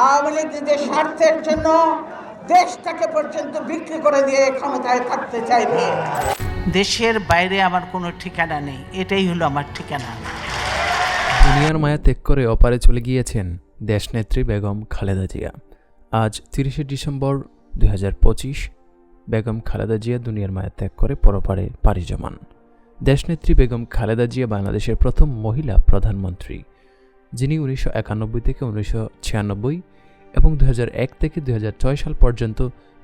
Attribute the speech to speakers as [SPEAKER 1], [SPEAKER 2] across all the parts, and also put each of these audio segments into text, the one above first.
[SPEAKER 1] আওয়ামী লীগ নিজের স্বার্থের জন্য দেশটাকে পর্যন্ত বিক্রি করে দিয়ে ক্ষমতায় থাকতে চাইবে।
[SPEAKER 2] দেশের বাইরে আমার কোনো ঠিকানা নেই, এটাই হলো আমার ঠিকানা।
[SPEAKER 3] দুনিয়ার মায়া ত্যাগ করে অপারে চলে গিয়েছেন দেশনেত্রী বেগম খালেদা জিয়া। আজ 30শে ডিসেম্বর 2025 বেগম খালেদা জিয়া দুনিয়ার মায়া ত্যাগ করে পরপারে পাড়ি জমান। দেশনেত্রী বেগম খালেদা জিয়া বাংলাদেশের প্রথম মহিলা প্রধানমন্ত্রী, যিনি 1991 থেকে 1996 এবং 2001 থেকে 2006 সাল পর্যন্ত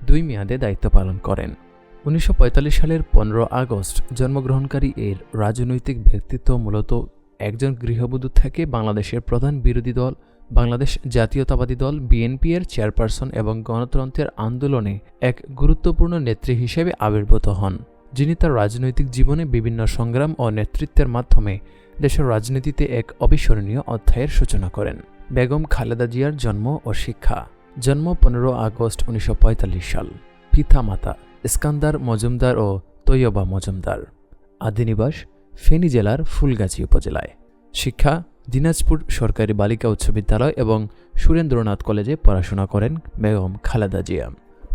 [SPEAKER 3] 2 মেয়াদে দায়িত্ব পালন করেন। 1945 সালের 15 আগস্ট জন্মগ্রহণকারী এর রাজনৈতিক ব্যক্তিত্ব মূলত একজন গৃহবধূ থেকে বাংলাদেশের প্রধান বিরোধী দল বাংলাদেশ জাতীয়তাবাদী দল বিএনপি এর চেয়ারপারসন এবং গণতন্ত্রের আন্দোলনে এক গুরুত্বপূর্ণ নেত্রী হিসেবে আবির্ভূত হন, যিনি তার রাজনৈতিক জীবনে বিভিন্ন সংগ্রাম ও নেতৃত্বের মাধ্যমে দেশের রাজনীতিতে এক অবিস্মরণীয় অধ্যায়ের সূচনা করেন। বেগম খালেদা জিয়ার জন্ম ও শিক্ষা। জন্ম 15 আগস্ট 1945 সাল। পিতা মাতা ইস্কান্দার মজুমদার ও তৈয়বা মজুমদার। আদিনিবাস ফেনী জেলার ফুলগাজী উপজেলায়। শিক্ষা দিনাজপুর সরকারি বালিকা উচ্চ বিদ্যালয় এবং সুরেন্দ্রনাথ কলেজে পড়াশোনা করেন বেগম খালেদা জিয়া।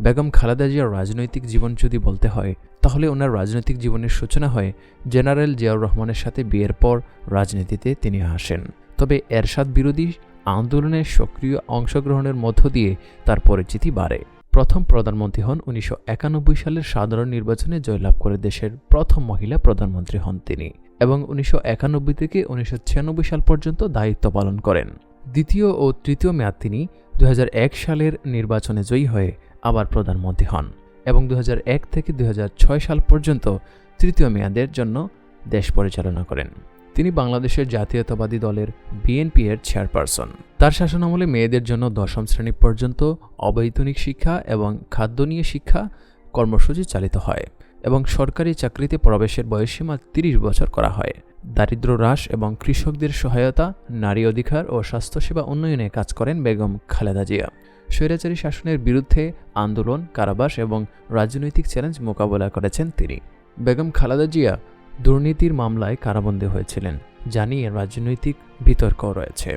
[SPEAKER 3] বেগম খালেদা জিয়ার রাজনৈতিক জীবন যদি বলতে হয় তাহলে ওনার রাজনৈতিক জীবনের সূচনা হয় জেনারেল জিয়াউর রহমানের সাথে বিয়ের পর রাজনীতিতে তিনি আসেন। তবে এরশাদ বিরোধী আন্দোলনে সক্রিয় অংশগ্রহণের মধ্য দিয়ে তার পরিচিতি বাড়ে। প্রথম প্রধানমন্ত্রী হন 1991 সালের সাধারণ নির্বাচনে জয়লাভ করে দেশের প্রথম মহিলা প্রধানমন্ত্রী হন তিনি এবং 1991 থেকে 1996 সাল পর্যন্ত দায়িত্ব পালন করেন। দ্বিতীয় ও তৃতীয় মেয়াদ তিনি 2001 সালের নির্বাচনে জয়ী হয়ে আবার প্রধানমন্ত্রী হন এবং 2001 থেকে 2006 সাল পর্যন্ত তৃতীয় মেয়াদের জন্য দেশ পরিচালনা করেন। তিনি বাংলাদেশের জাতীয়তাবাদী দলের বিএনপি এর চেয়ারপারসন। তার শাসনামলে মেয়েদের জন্য 10ম শ্রেণী পর্যন্ত অবৈতনিক শিক্ষা এবং খাদ্য নিয়ে শিক্ষা কর্মসূচি চালিত হয় এবং সরকারি চাকরিতে প্রবেশের বয়সসীমা 30 বছর করা হয়। দারিদ্র্য হ্রাস এবং কৃষকদের সহায়তা, নারী অধিকার ও স্বাস্থ্যসেবা উন্নয়নে কাজ করেন বেগম খালেদা জিয়া। স্বৈরাচারী শাসনের বিরুদ্ধে আন্দোলন, কারাবাস এবং রাজনৈতিক চ্যালেঞ্জ মোকাবেলা করেছেন তিনি। বেগম খালেদা জিয়া দুর্নীতির মামলায় কারাবন্দী হয়েছিলেন, যা নিয়ে রাজনৈতিক বিতর্ক রয়েছে।